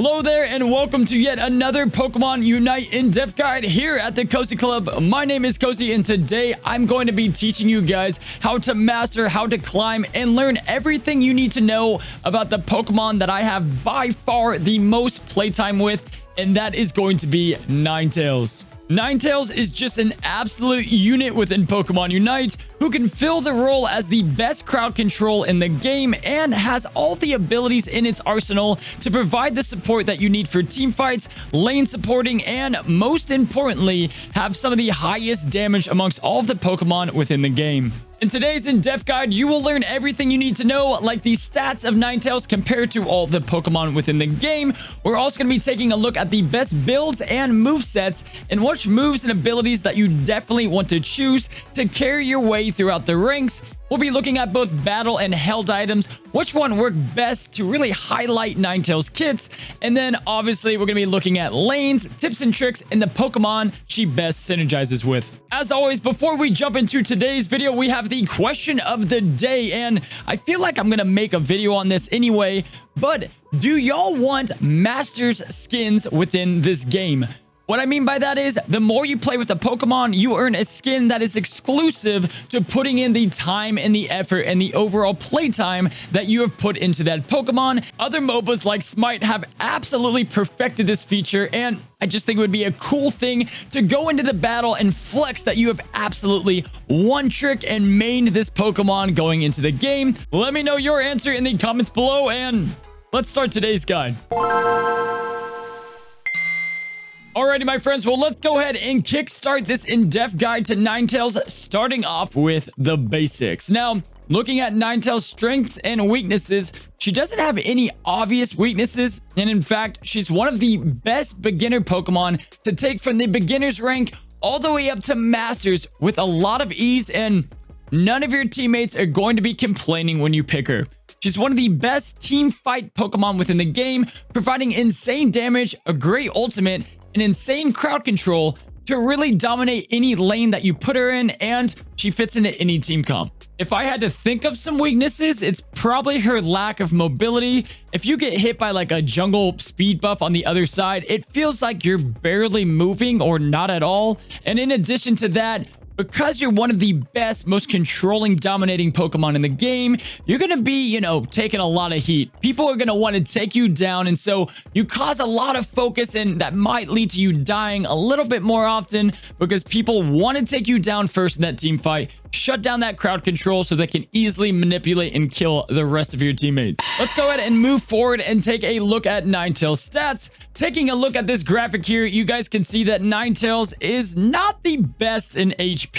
Hello there and welcome to yet another Pokemon Unite in-depth guide here at the Cozy Club. My name is Cozy and today I'm going to be teaching you guys how to master, how to climb, and learn everything you need to know about the Pokemon that I have by far the most playtime with, and that is going to be Ninetales. Ninetales is just an absolute unit within Pokemon Unite who can fill the role as the best crowd control in the game and has all the abilities in its arsenal to provide the support that you need for team fights, lane supporting, and most importantly, have some of the highest damage amongst all of the Pokemon within the game. In today's in-depth guide, you will learn everything you need to know, like the stats of Ninetales compared to all the Pokemon within the game. We're also going to be taking a look at the best builds and movesets, and which moves and abilities that you definitely want to choose to carry your way throughout the ranks. We'll be looking at both battle and held items, which one worked best to really highlight Ninetales kits, and then obviously we're going to be looking at lanes, tips and tricks, and the Pokemon she best synergizes with. As always, before we jump into today's video, we have the question of the day, and I feel like I'm going to make a video on this anyway, but do y'all want Masters skins within this game? What I mean by that is, the more you play with a Pokemon, you earn a skin that is exclusive to putting in the time and the effort and the overall playtime that you have put into that Pokemon. Other MOBAs like Smite have absolutely perfected this feature, and I just think it would be a cool thing to go into the battle and flex that you have absolutely one trick and mained this Pokemon going into the game. Let me know your answer in the comments below, and let's start today's guide. Alrighty, my friends, well, let's go ahead and kickstart this in-depth guide to Ninetales, starting off with the basics. Now, looking at Ninetales' strengths and weaknesses, she doesn't have any obvious weaknesses, and in fact, she's one of the best beginner Pokemon to take from the beginner's rank all the way up to Masters with a lot of ease, and none of your teammates are going to be complaining when you pick her. She's one of the best team fight Pokemon within the game, providing insane damage, a great ultimate, and insane crowd control to really dominate any lane that you put her in, and she fits into any team comp. If I had to think of some weaknesses, it's probably her lack of mobility. If you get hit by like a jungle speed buff on the other side, it feels like you're barely moving or not at all. And in addition to that, because you're one of the best, most controlling, dominating Pokemon in the game, you're going to be, taking a lot of heat. People are going to want to take you down, and so you cause a lot of focus, and that might lead to you dying a little bit more often because people want to take you down first in that team fight, shut down that crowd control so they can easily manipulate and kill the rest of your teammates. Let's go ahead and move forward and take a look at Ninetales stats. Taking a look at this graphic here, you guys can see that Ninetales is not the best in HP.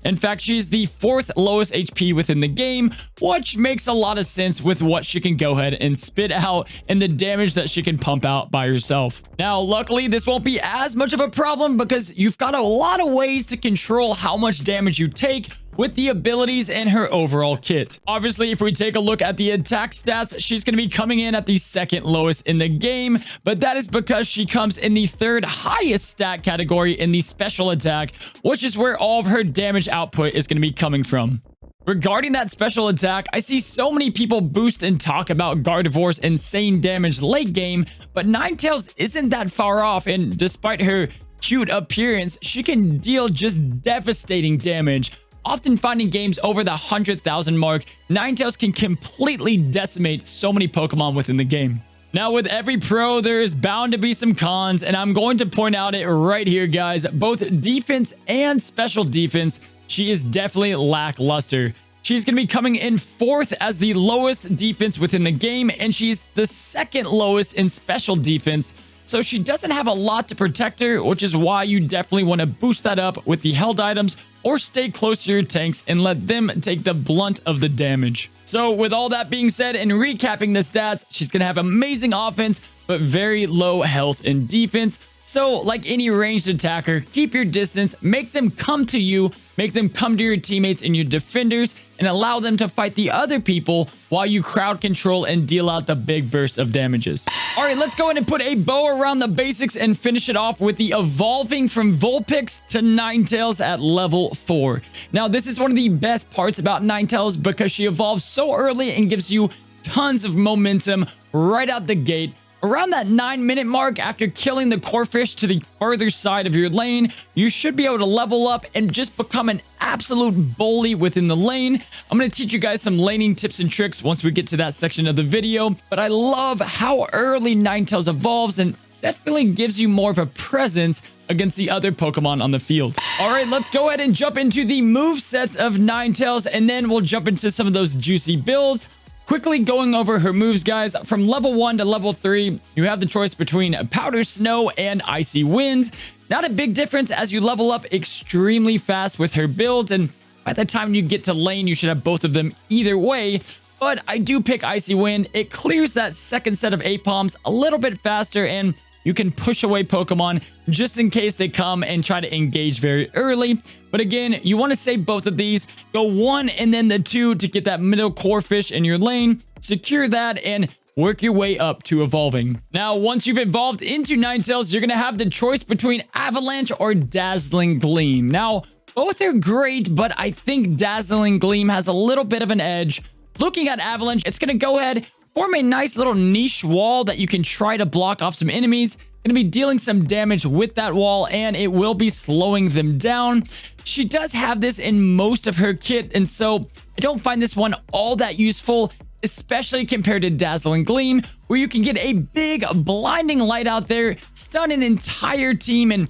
In fact, she's the 4th lowest HP within the game, which makes a lot of sense with what she can go ahead and spit out and the damage that she can pump out by herself. Now, luckily, this won't be as much of a problem because you've got a lot of ways to control how much damage you take with the abilities and her overall kit. Obviously, if we take a look at the attack stats, she's going to be coming in at the 2nd lowest in the game, but that is because she comes in the 3rd highest stat category in the special attack, which is where all of her damage output is going to be coming from. Regarding that special attack, I see so many people boost and talk about Gardevoir's insane damage late game, but Ninetales isn't that far off, and despite her cute appearance, she can deal just devastating damage. Often finding games over the 100,000 mark, Ninetales can completely decimate so many Pokemon within the game. Now, with every pro, there is bound to be some cons, and I'm going to point out it right here, guys. Both defense and special defense, she is definitely lackluster. She's going to be coming in 4th as the lowest defense within the game, and she's the 2nd lowest in special defense. So she doesn't have a lot to protect her, which is why you definitely want to boost that up with the held items or stay close to your tanks and let them take the blunt of the damage. So with all that being said and recapping the stats, she's going to have amazing offense, but very low health and defense. So like any ranged attacker, keep your distance, make them come to you, make them come to your teammates and your defenders, and allow them to fight the other people while you crowd control and deal out the big burst of damages. All right, let's go ahead and put a bow around the basics and finish it off with the evolving from Vulpix to Ninetales at level 4. Now, this is one of the best parts about Ninetales because she evolves so early and gives you tons of momentum right out the gate. around that 9-minute mark after killing the Corphish to the further side of your lane, you should be able to level up and just become an absolute bully within the lane. I'm going to teach you guys some laning tips and tricks once we get to that section of the video, but I love how early Ninetales evolves and definitely gives you more of a presence against the other Pokemon on the field. All right, let's go ahead and jump into the movesets of Ninetales, and then we'll jump into some of those juicy builds. Quickly going over her moves, guys. From level 1 to level 3, you have the choice between Powder Snow and Icy Wind. Not a big difference as you level up extremely fast with her builds, and by the time you get to lane, you should have both of them either way. But I do pick Icy Wind. It clears that second set of Apoms a little bit faster, and you can push away Pokemon just in case they come and try to engage very early. But again, you want to save both of these. Go 1 and then the 2 to get that middle Corphish in your lane. Secure that and work your way up to evolving. Now, once you've evolved into Ninetales, you're going to have the choice between Avalanche or Dazzling Gleam. Now, both are great, but I think Dazzling Gleam has a little bit of an edge. Looking at Avalanche, it's going to go ahead, form a nice little niche wall that you can try to block off some enemies. Going to be dealing some damage with that wall, and it will be slowing them down. She does have this in most of her kit, and so I don't find this one all that useful, especially compared to Dazzling Gleam, where you can get a big blinding light out there, stun an entire team, and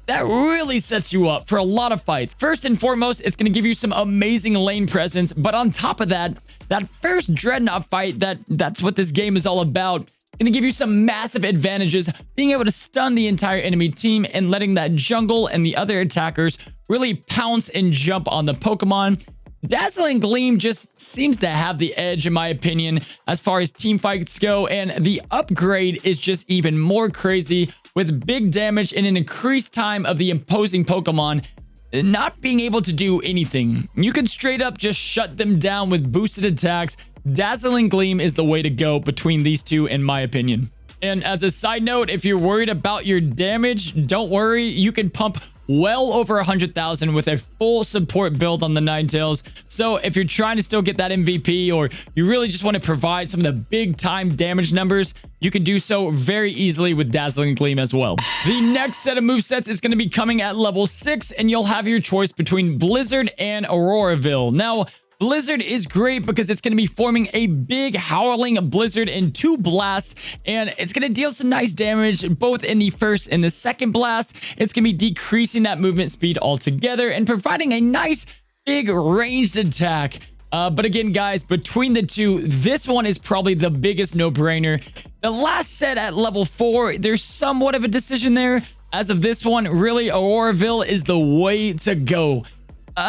that really sets you up for a lot of fights. First and foremost, it's going to give you some amazing lane presence, but on top of that, that first Dreadnought fight, that's what this game is all about. Going to give you some massive advantages, being able to stun the entire enemy team and letting that jungle and the other attackers really pounce and jump on the Pokemon. Dazzling Gleam just seems to have the edge, in my opinion, as far as team fights go, and the upgrade is just even more crazy with big damage and an increased time of the imposing Pokemon not being able to do anything. You can straight up just shut them down with boosted attacks. Dazzling Gleam is the way to go between these two, in my opinion. And as a side note, if you're worried about your damage, don't worry. You can pump well over 100,000 with a full support build on the Ninetales. So if you're trying to still get that MVP, or you really just want to provide some of the big time damage numbers, you can do so very easily with Dazzling Gleam as well. The next set of movesets is going to be coming at level 6, and you'll have your choice between Blizzard and Auroraville. Now, Blizzard is great because it's going to be forming a big howling blizzard in 2 blasts, and it's going to deal some nice damage both in the first and the second blast. It's going to be decreasing that movement speed altogether and providing a nice big ranged attack. But again, guys, between the two, this one is probably the biggest no-brainer. The last set at level 4, there's somewhat of a decision there. As of this one, really, Auroraville is the way to go.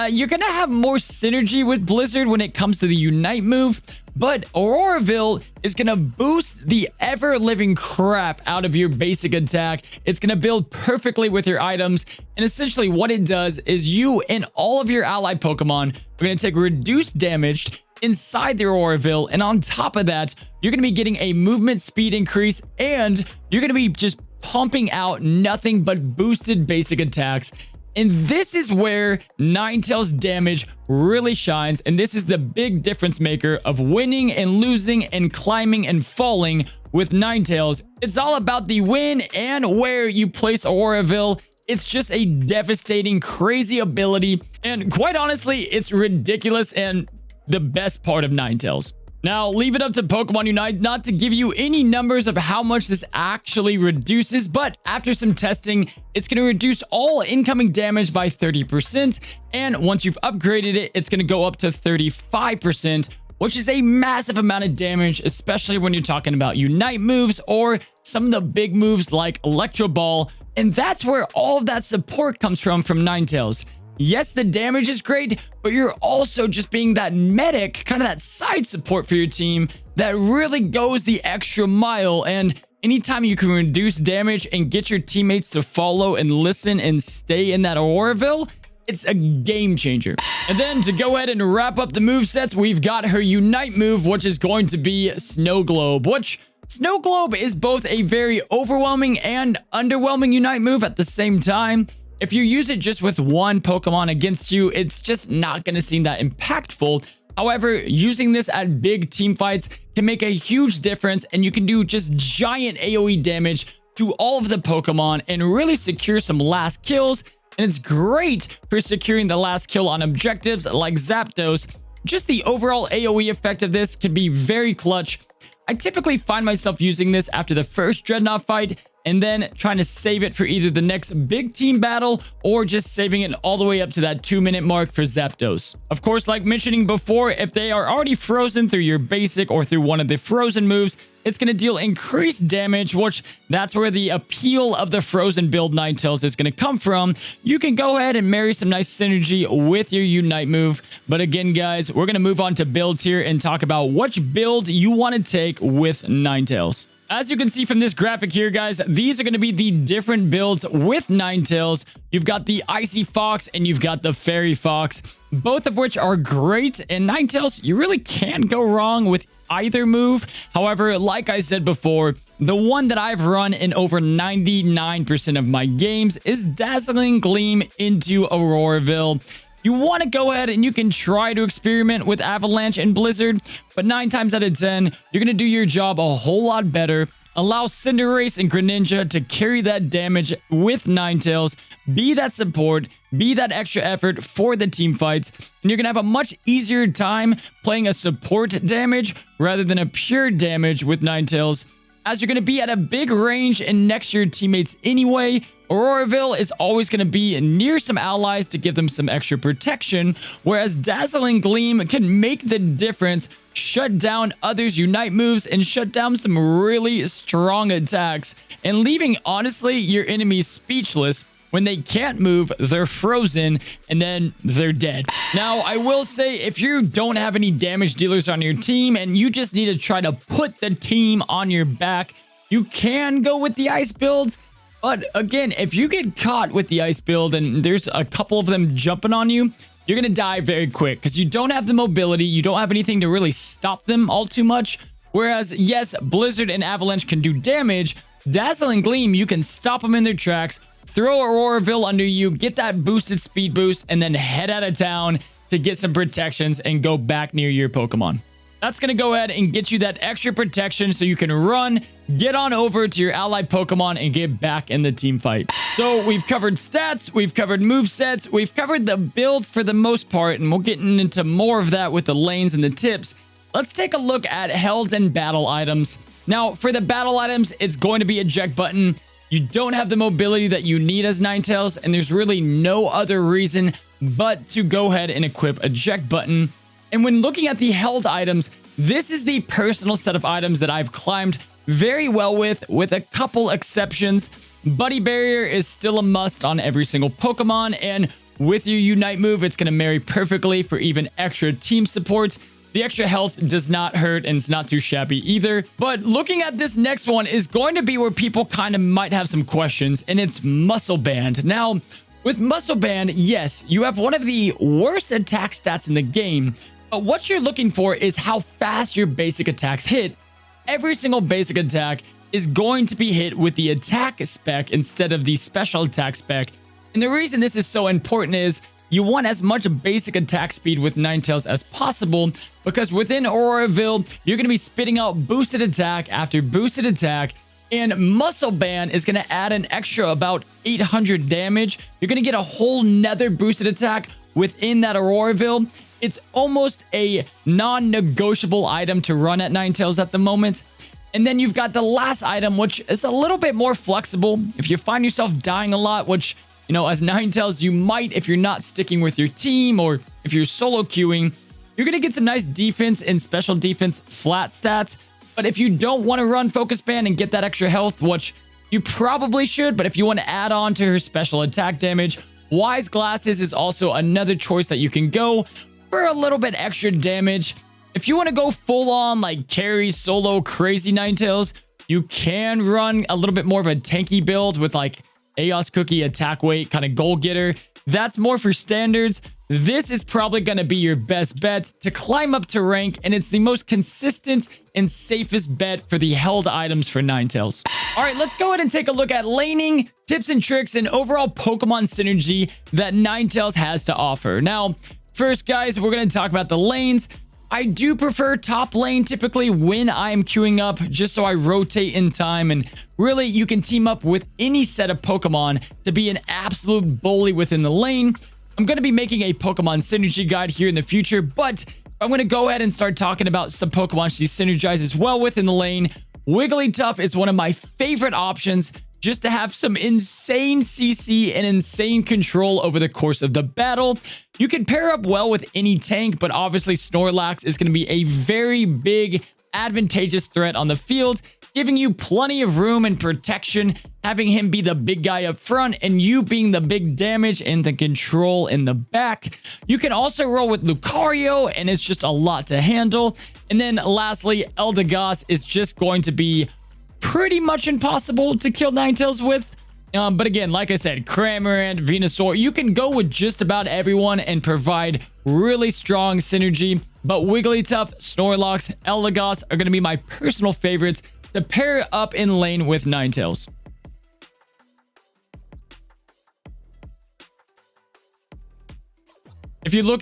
You're going to have more synergy with Blizzard when it comes to the Unite move, but Auroraville is going to boost the ever-living crap out of your basic attack. It's going to build perfectly with your items, and essentially what it does is you and all of your allied Pokemon are going to take reduced damage inside the Auroraville, and on top of that, you're going to be getting a movement speed increase, and you're going to be just pumping out nothing but boosted basic attacks. And this is where Ninetales damage really shines, and this is the big difference maker of winning and losing and climbing and falling with Ninetales. It's all about the win and where you place Auroraville. It's just a devastating, crazy ability, and quite honestly, it's ridiculous and the best part of Ninetales. Now, leave it up to Pokemon Unite not to give you any numbers of how much this actually reduces, but after some testing, it's going to reduce all incoming damage by 30%, and once you've upgraded it, it's going to go up to 35%, which is a massive amount of damage, especially when you're talking about Unite moves or some of the big moves like Electro Ball, and that's where all of that support comes from Ninetales. Yes, the damage is great, but you're also just being that medic, kind of that side support for your team that really goes the extra mile. And anytime you can reduce damage and get your teammates to follow and listen and stay in that Auroraville, it's a game changer. And then to go ahead and wrap up the movesets, we've got her Unite move, which is going to be Snow Globe, which Snow Globe is both a very overwhelming and underwhelming Unite move at the same time. If you use it just with one Pokemon against you, it's just not going to seem that impactful. However, using this at big team fights can make a huge difference, and you can do just giant AoE damage to all of the Pokemon and really secure some last kills. And it's great for securing the last kill on objectives like Zapdos. Just the overall AoE effect of this can be very clutch. I typically find myself using this after the first Dreadnought fight and then trying to save it for either the next big team battle or just saving it all the way up to that 2-minute mark for Zapdos. Of course, like mentioning before, if they are already frozen through your basic or through one of the frozen moves, it's going to deal increased damage, which that's where the appeal of the frozen build Ninetales is going to come from. You can go ahead and marry some nice synergy with your Unite move. But again, guys, we're going to move on to builds here and talk about which build you want to take with Ninetales. As you can see from this graphic here, guys, these are going to be the different builds with Ninetales. You've got the Icy Fox and you've got the Fairy Fox, both of which are great. And Ninetales, you really can't go wrong with either move. However, like I said before, the one that I've run in over 99% of my games is Dazzling Gleam into Auroraville. You want to go ahead and you can try to experiment with Avalanche and Blizzard, but 9 times out of 10, you're going to do your job a whole lot better. Allow Cinderace and Greninja to carry that damage with Ninetales. Be that support, be that extra effort for the team fights, and you're going to have a much easier time playing a support damage rather than a pure damage with Ninetales, as you're going to be at a big range and next to your teammates anyway. Auroraville is always going to be near some allies to give them some extra protection, whereas Dazzling Gleam can make the difference, shut down others' Unite moves, and shut down some really strong attacks, and leaving, honestly, your enemies speechless. When they can't move, they're frozen, and then they're dead. Now, I will say, if you don't have any damage dealers on your team, and you just need to try to put the team on your back, you can go with the ice builds. But again, if you get caught with the ice build and there's a couple of them jumping on you, you're going to die very quick because you don't have the mobility. You don't have anything to really stop them all too much. Whereas, yes, Blizzard and Avalanche can do damage. Dazzling Gleam, you can stop them in their tracks, throw Auroraville under you, get that boosted speed boost, and then head out of town to get some protections and go back near your Pokemon. That's going to go ahead and get you that extra protection so you can run, get on over to your allied Pokemon, and get back in the team fight. So we've covered stats, we've covered movesets, we've covered the build for the most part, and we'll get into more of that with the lanes and the tips. Let's take a look at held and battle items. Now, for the battle items, it's going to be eject button. You don't have the mobility that you need as Ninetales, and there's really no other reason but to go ahead and equip eject button. And when looking at the held items, this is the personal set of items that I've climbed very well with a couple exceptions. Buddy Barrier is still a must on every single Pokemon, and with your Unite move, it's going to marry perfectly for even extra team support. The extra health does not hurt, and it's not too shabby either. But looking at this next one is going to be where people kind of might have some questions, and it's Muscle Band. Now, with Muscle Band, yes, you have one of the worst attack stats in the game, but what you're looking for is how fast your basic attacks hit. Every single basic attack is going to be hit with the attack spec instead of the special attack spec. And the reason this is so important is you want as much basic attack speed with Ninetales as possible, because within Auroraville, you're going to be spitting out boosted attack after boosted attack, and Muscle Band is going to add an extra about 800 damage. You're going to get a whole nether boosted attack within that Auroraville. It's almost a non-negotiable item to run at Ninetales at the moment. And then you've got the last item, which is a little bit more flexible. If you find yourself dying a lot, which, you know, as Ninetales, you might if you're not sticking with your team or if you're solo queuing, you're going to get some nice defense and special defense flat stats. But if you don't want to run Focus Band and get that extra health, which you probably should, but if you want to add on to her special attack damage, Wise Glasses is also another choice that you can go for a little bit extra damage. If you want to go full on like carry solo crazy Ninetales, you can run a little bit more of a tanky build with like Chaos Cookie, attack weight, kind of goal getter. That's more for standards. This is probably going to be your best bet to climb up to rank, and it's the most consistent and safest bet for the held items for Ninetales. All right, let's go ahead and take a look at laning, tips and tricks, and overall Pokemon synergy that Ninetales has to offer. Now, first, guys, we're going to talk about the lanes. I do prefer top lane typically when I am queuing up, just so I rotate in time, and really you can team up with any set of Pokemon to be an absolute bully within the lane. I'm going to be making a Pokemon synergy guide here in the future, but I'm going to go ahead and start talking about some Pokemon she synergizes well within the lane. Wigglytuff is one of my favorite options, just to have some insane CC and insane control over the course of the battle. You can pair up well with any tank, but obviously Snorlax is going to be a very big, advantageous threat on the field, giving you plenty of room and protection, having him be the big guy up front and you being the big damage and the control in the back. You can also roll with Lucario, and it's just a lot to handle. And then lastly, Eldegoss is just going to be pretty much impossible to kill Ninetales with. But again, like I said, Cramorant, Venusaur, you can go with just about everyone and provide really strong synergy. But Wigglytuff, Snorlax, Eldegoss are going to be my personal favorites to pair up in lane with Ninetales. If you look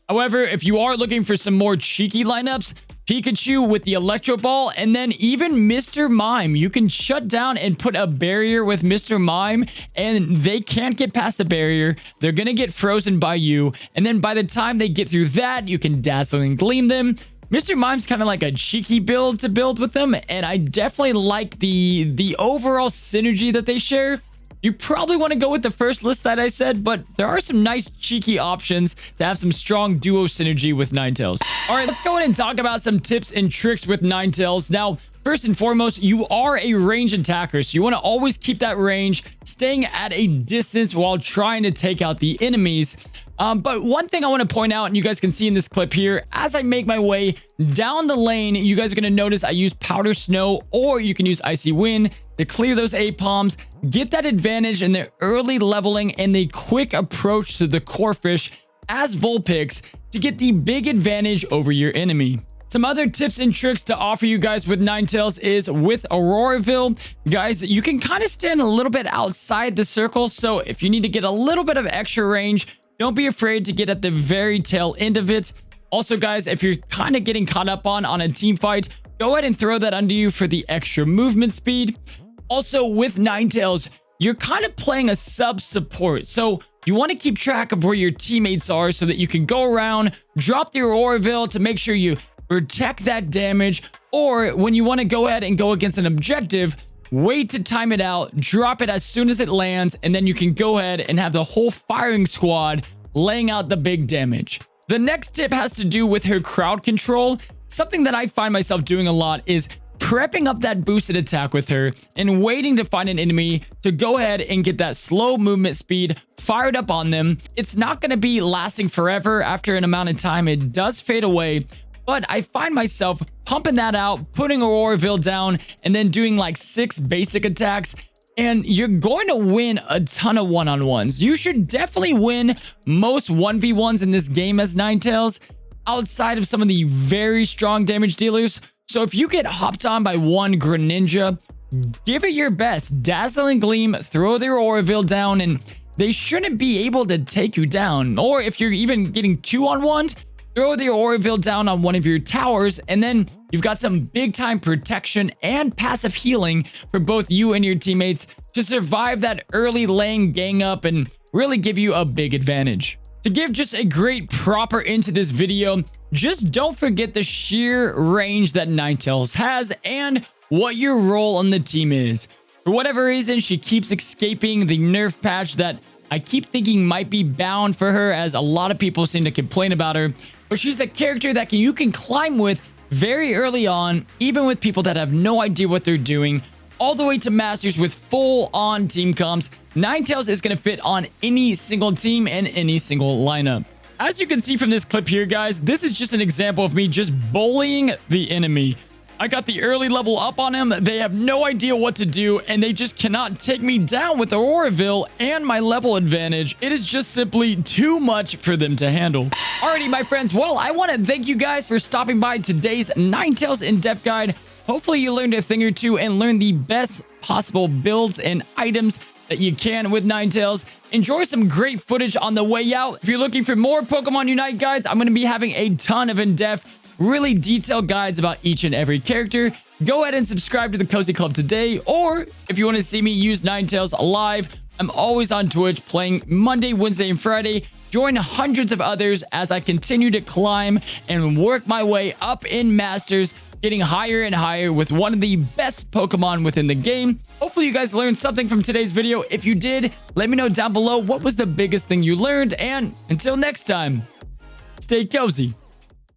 however, if you are looking for some more cheeky lineups, Pikachu with the Electro Ball, and then even Mr. Mime. You can shut down and put a barrier with Mr. Mime, and they can't get past the barrier. They're going to get frozen by you, and then by the time they get through that, you can Dazzling Gleam them. Mr. Mime's kind of like a cheeky build to build with them, and I definitely like the overall synergy that they share. You probably want to go with the first list that I said, but there are some nice cheeky options to have some strong duo synergy with Ninetales. All right, let's go ahead and talk about some tips and tricks with Ninetales. Now, first and foremost, you are a range attacker, so you want to always keep that range, staying at a distance while trying to take out the enemies. But one thing I want to point out, and you guys can see in this clip here, as I make my way down the lane, you guys are going to notice I use Powder Snow, or you can use Icy Wind to clear those A-Palms, get that advantage in the early leveling and the quick approach to the Corphish as Vulpix to get the big advantage over your enemy. Some other tips and tricks to offer you guys with Ninetales is with Auroraville. Guys, you can kind of stand a little bit outside the circle, so if you need to get a little bit of extra range, don't be afraid to get at the very tail end of it. Also, guys, if you're kind of getting caught up on a team fight, go ahead and throw that under you for the extra movement speed. Also, with Ninetales, you're kind of playing a sub-support, so you want to keep track of where your teammates are so that you can go around, drop the Auroraville to make sure you protect that damage, or when you want to go ahead and go against an objective, wait to time it out, drop it as soon as it lands, and then you can go ahead and have the whole firing squad laying out the big damage. The next tip has to do with her crowd control. Something that I find myself doing a lot is prepping up that boosted attack with her and waiting to find an enemy to go ahead and get that slow movement speed fired up on them. It's not going to be lasting forever. After an amount of time, it does fade away. But I find myself pumping that out, putting Auroraville down, and then doing like 6 basic attacks. And you're going to win a ton of one-on-ones. You should definitely win most 1v1s in this game as Ninetales, outside of some of the very strong damage dealers. So if you get hopped on by one Greninja, give it your best. Dazzling Gleam, throw their Auroraville down, and they shouldn't be able to take you down. Or if you're even getting 2-on-1, throw the Auroraville down on one of your towers, and then you've got some big time protection and passive healing for both you and your teammates to survive that early lane gang up and really give you a big advantage. To give just a great proper into this video, just don't forget the sheer range that Ninetales has and what your role on the team is. For whatever reason, she keeps escaping the nerf patch that I keep thinking might be bound for her, as a lot of people seem to complain about her. But she's a character that you can climb with very early on, even with people that have no idea what they're doing, all the way to Masters with full-on team comps. Ninetales is going to fit on any single team and any single lineup. As you can see from this clip here, guys, this is just an example of me just bullying the enemy. I got the early level up on him. They have no idea what to do, and they just cannot take me down with Auroraville and my level advantage. It is just simply too much for them to handle. Alrighty, my friends. Well, I want to thank you guys for stopping by today's Ninetales in-depth guide. Hopefully you learned a thing or two and learned the best possible builds and items that you can with Ninetales. Enjoy some great footage on the way out. If you're looking for more Pokemon Unite guides, I'm going to be having a ton of in-depth, really detailed guides about each and every character. Go ahead and subscribe to the Cozy Club today, or if you want to see me use Ninetales live, I'm always on Twitch playing Monday, Wednesday, and Friday. Join hundreds of others as I continue to climb and work my way up in Masters, getting higher and higher with one of the best Pokemon within the game. Hopefully you guys learned something from today's video. If you did, let me know down below what was the biggest thing you learned. And until next time, stay cozy.